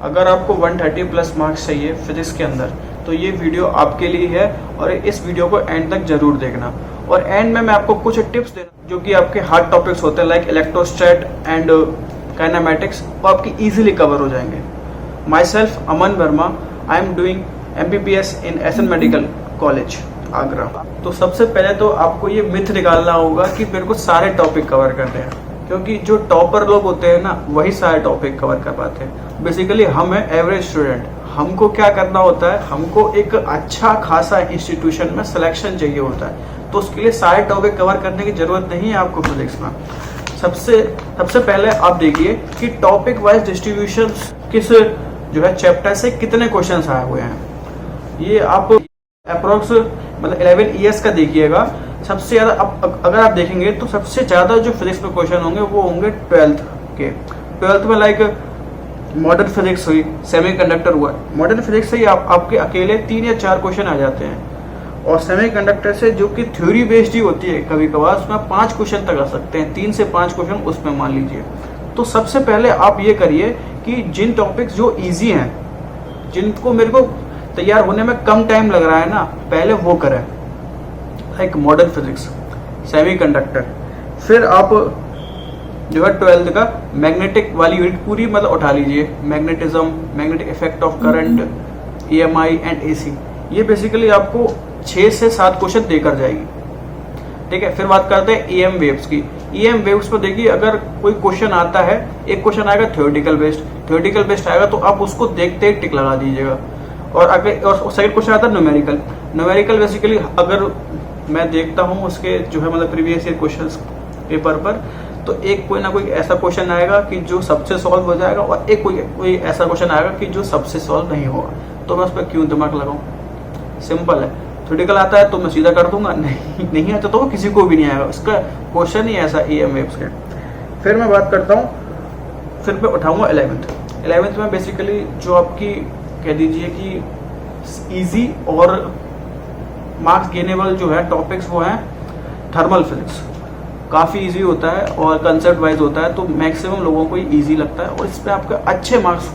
अगर आपको 130 plus marks चाहिए फिजिक्स के अंदर तो ये वीडियो आपके लिए है और इस वीडियो को एंड तक जरूर देखना। और एंड में मैं आपको कुछ टिप्स देना जो कि आपके हार्ड टॉपिक्स होते हैं लाइक इलेक्ट्रोस्टैट एंड काइनेमैटिक्स, वो आपकी इजीली कवर हो जाएंगे। My self Aman Verma, I am doing MBBS in SN medical college Agra. तो सबसे पहले तो आपको ये मिथ निकालना होगा कि मेरे को सारे टॉपिक कवर करने हैं, क्योंकि जो टॉपर लोग होते हैं ना वही सारे टॉपिक कवर कर पाते हैं। बेसिकली हम है एवरेज स्टूडेंट, हमको क्या करना होता है, हमको एक अच्छा खासा इंस्टीट्यूशन में सिलेक्शन चाहिए होता है, तो उसके लिए सारे टॉपिक कवर करने की जरूरत नहीं है आपको फिजिक्स में। सबसे पहले आप देखिए कि टॉपिक वाइज डिस्ट्रीब्यूशन किस जो है चैप्टर से कितने क्वेश्चंस आए हुए हैं। ये आप अप्रोक्स मतलब 11 ईयर्स का देखिएगा। सबसे ज्यादा अगर आप देखेंगे तो सबसे ज्यादा जो फिजिक्स में क्वेश्चन होंगे वो होंगे 12th के। 12th में लाइक मॉडर्न फिजिक्स हुई, सेमीकंडक्टर हुआ। मॉडर्न फिजिक्स से ही आपके अकेले 3 या 4 क्वेश्चन आ जाते हैं, और सेमीकंडक्टर से जो कि थ्योरी बेस्ड ही होती है कभी कभार उसमें 5 क्वेश्चन तक आ सकते हैं, 3 से 5 क्वेश्चन उसमें मान लीजिए। तो सबसे पहले आप ये करिए कि जिन टॉपिक्स जो इजी हैं, जिनको मेरे को तैयार होने में कम टाइम लग रहा है ना, पहले वो करें, लाइक मॉडर्न फिजिक्स, सेमीकंडक्टर। फिर आप जो है 12th का मैग्नेटिक वाली यूनिट पूरी मतलब उठा लीजिए, magnetism, magnetic effect of current, EMI and AC। ये बेसिकली आपको 6 से 7 क्वेश्चन देकर जाएगी, ठीक है। फिर बात करते हैं EM वेव्स की। EM वेव्स पर देखिए, अगर कोई क्वेश्चन आता है, एक क्वेश्चन आएगा थ्योरेटिकल बेस्ड आएगा तो आप उसको देखते ही टिक लगा दीजिएगा। और सेकंड क्वेश्चन आता है न्यूमेरिकल बेसिकली अगर मैं देखता हूँ उसके जो है मतलब प्रीवियस ईयर क्वेश्चंस पेपर पर, तो एक कोई ना कोई ऐसा क्वेश्चन आएगा कि जो सबसे सॉल्व हो जाएगा, और एक कोई ऐसा क्वेश्चन आएगा कि जो सबसे सॉल्व नहीं होगा। तो मैं उस पर क्यों दिमाग लगाऊं, सिंपल है। थ्योरेटिकल आता है तो मैं सीधा कर दूंगा, नहीं आता तो वो किसी को भी नहीं आएगा, इसका क्वेश्चन ही ऐसा EM वेव्स के। फिर मैं बात करता हूँ, फिर मैं उठाऊंगा 11th में बेसिकली जो आपकी कह दीजिए कि इजी और मार्क्स गेनेबल जो है टॉपिक्स वो हैं थर्मल फिजिक्स। काफ़ी इजी होता है और कंसेप्ट वाइज होता है, तो मैक्सिमम लोगों को ये इजी लगता है और इस पर आपके अच्छे मार्क्स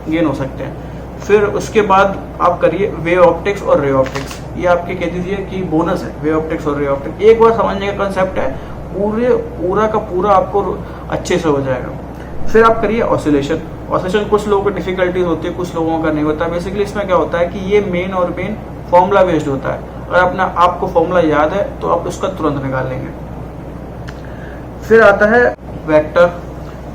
गेन हो सकते हैं। फिर उसके बाद आप करिए वेव ऑप्टिक्स और रे ऑप्टिक्स। ये आपके कह दीजिए कि बोनस है, वेव ऑप्टिक्स और रे ऑप्टिक्स। एक बार समझने का कंसेप्ट है, पूरा का पूरा आपको अच्छे से हो जाएगा। फिर आप करिए ऑसिलेशन। कुछ लोगों को डिफिकल्टीज होती है, कुछ लोगों का नहीं होता। बेसिकली इसमें क्या होता है कि ये मेन फॉर्मूला बेस्ड होता है। अगर आपको फॉर्मूला याद है तो आप उसका तुरंत निकाल लेंगे। फिर आता है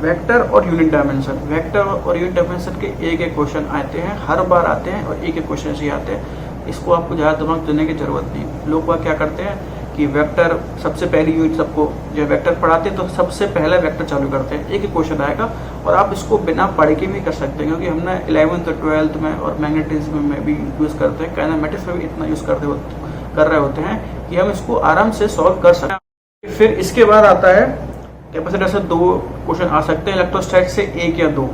वेक्टर और यूनिट डायमेंशन। वेक्टर और यूनिट डायमेंशन के एक क्वेश्चन आते हैं, हर बार आते हैं और एक क्वेश्चन ही आते हैं। इसको आपको ज़्यादा दिमाग देने की जरूरत नहीं। लोग वह क्या करते हैं कि वेक्टर सबसे पहली यूनिट, सबको जो वेक्टर पढ़ाते हैं तो सबसे पहले वेक्टर चालू करते हैं, एक क्वेश्चन आएगा। और आप इसको बिना पढ़ के भी कर सकते हैं, क्योंकि हमने 11th और 12th में और मैग्नेटिज्म में भी यूज़ करते हैं, काइनेमैटिक्स में भी इतना यूज़ कर रहे होते हैं कि हम इसको आराम से सॉल्व कर सकते हैं। फिर इसके बाद आता है कैपेसिटर से 2 क्वेश्चन आ सकते हैं, इलेक्ट्रोस्टैट से 1 या 2।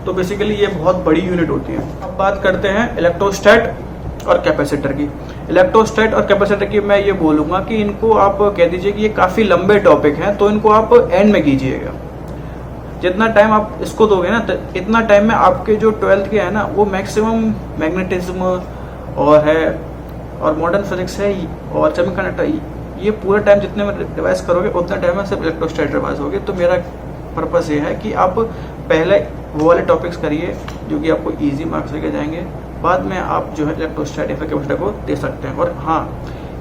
तो बेसिकली ये बहुत बड़ी यूनिट होती है। अब बात करते हैं इलेक्ट्रोस्टैट और कैपेसिटर की। इलेक्ट्रोस्टैट और कैपेसिटर की मैं ये बोलूँगा कि इनको आप कह दीजिए कि ये काफ़ी लंबे टॉपिक हैं, तो इनको आप एंड में कीजिएगा। जितना टाइम आप इसको दोगे ना, तो इतना टाइम में आपके जो 12th के हैं ना, वो मैक्सिमम मैग्नेटिज्म और मॉडर्न फिजिक्स है और सेमीकंडक्टर, ये पूरा टाइम जितने में रिवाइज करोगे उतना टाइम में सिर्फ इलेक्ट्रोस्टैट रिवाइज होगे। तो मेरा पर्पस ये है कि आप पहले वो वाले टॉपिक्स करिए जो कि आपको इजी मार्क्स लेके जाएंगे, बाद में आप जो है इलेक्ट्रोस्टैट या कैपेसिटर को दे सकते हैं। और हाँ,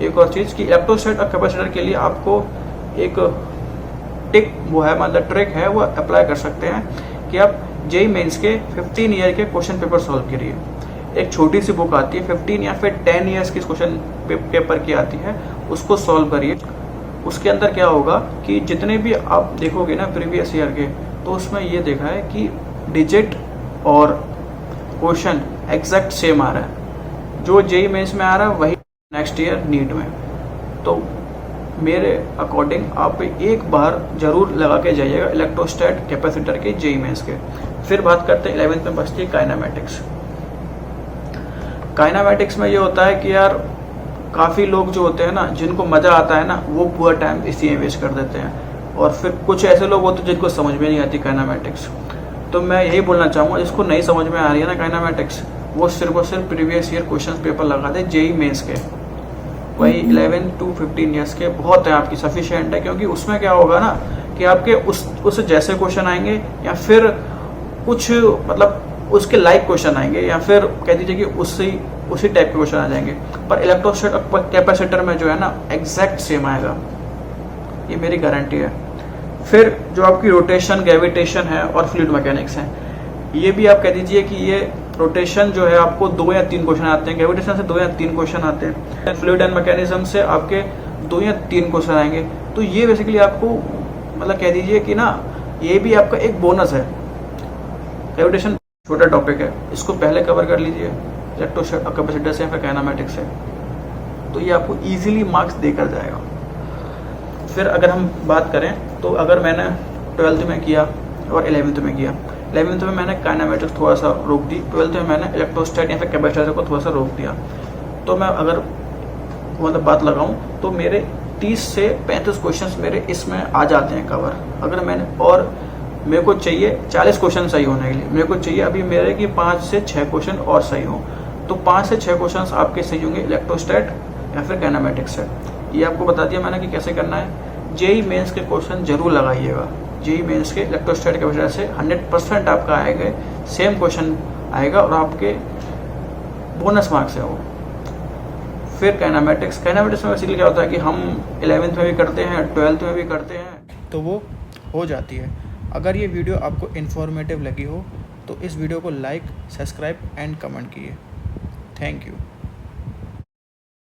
एक और चीज़ कि इलेक्ट्रोस्टैट और कैपेसिटर के लिए आपको एक ट्रिक है वो अप्लाई कर सकते हैं कि आप JEE मेंस के 15 ईयर के क्वेश्चन पेपर सॉल्व करिए। एक छोटी सी बुक आती है, 15 या फिर 10 ईयर्स की क्वेश्चन पेपर की आती है, उसको सॉल्व करिए। उसके अंदर क्या होगा कि जितने भी आप देखोगे ना प्रीवियस ईयर के, तो उसमें ये देखा है कि डिजिट और क्वेश्चन एग्जैक्ट सेम आ रहा है। जो JEE मेंस में आ रहा है वही नेक्स्ट ईयर नीट में। तो मेरे अकॉर्डिंग आप एक बार जरूर लगा के जाइएगा इलेक्ट्रोस्टैट कैपेसिटर के JEE मेंस के। फिर बात करते हैं 11th में बचती है काइनेमैटिक्स में ये होता है कि यार काफ़ी लोग जो होते हैं ना, जिनको मज़ा आता है ना, वो पूरा टाइम इसी में वेस्ट कर देते हैं। और फिर कुछ ऐसे लोग होते हैं जिनको समझ में नहीं आती काइनेमैटिक्स। तो मैं यही बोलना चाहूँगा, जिसको नहीं समझ में आ रही है ना काइनेमैटिक्स, वो सिर्फ और सिर्फ प्रीवियस ईयर क्वेश्चन पेपर लगा दे जेई मेंस के, वही 11 to 15 ईयर्स के बहुत है आपकी, सफिशिएंट है। क्योंकि उसमें क्या होगा ना कि आपके उस जैसे क्वेश्चन आएंगे, या फिर कुछ मतलब उसके लाइक क्वेश्चन आएंगे, या फिर कह दीजिए कि उसी टाइप के क्वेश्चन आ जाएंगे। पर इलेक्ट्रोस्टैटिक कैपेसिटर में जो है ना एग्जैक्ट सेम आएगा, ये मेरी गारंटी है। फिर जो आपकी रोटेशन, ग्रेविटेशन है और फ्लूइड मैकेनिक्स है, ये भी आप कह दीजिए कि ये रोटेशन जो है आपको 2 या 3 क्वेश्चन आते हैं, ग्रेविटेशन से 2 या 3 क्वेश्चन आते हैं, फ्लूइड एंड मैकेनिज्म से आपके 2 या 3 क्वेश्चन आएंगे। तो ये बेसिकली आपको मतलब कह दीजिए कि ना ये भी आपका एक बोनस है। ग्रेविटेशन छोटा टॉपिक है, इसको पहले कवर कर लीजिए इलेक्ट्रोस्टैटिक कैपेसिटर से या फिर काइनेमैटिक्स से, तो ये आपको इजीली मार्क्स देकर जाएगा। फिर अगर हम बात करें तो अगर मैंने 12th में किया और 11th में किया, 11th में मैंने काइनेमैटिक्स थोड़ा सा रोक दी, 12th में मैंने इलेक्ट्रोस्टैट या फिर कैपेसिटर को थोड़ा सा रोक दिया। तो मैं अगर मतलब बात लगाऊं तो मेरे 30 से 35 क्वेश्चंस मेरे इसमें आ जाते हैं कवर। अगर मैंने, और मेरे को चाहिए 40 क्वेश्चन सही होने के लिए, मेरे को चाहिए अभी मेरे कि 5 से 6 क्वेश्चन और सही हो। तो 5 से 6 क्वेश्चन आपके सही होंगे इलेक्ट्रोस्टैट या फिर काइनेमैटिक्स से। ये आपको बता दिया मैंने कि कैसे करना है। जेई मेंस के क्वेश्चन जरूर लगाइएगा, जेई मेंस के इलेक्ट्रोस्टैट कैपेसिटर से 100% आपका आएगा, सेम क्वेश्चन आएगा और आपके बोनस मार्क्स है वो। फिर काइनेमैटिक्स में बेसिकली क्या होता है कि हम 11th में भी करते हैं, 12th में भी करते हैं, तो वो हो जाती है। अगर ये वीडियो आपको इन्फॉर्मेटिव लगी हो तो इस वीडियो को लाइक, सब्सक्राइब एंड कमेंट कीजिए। Thank you.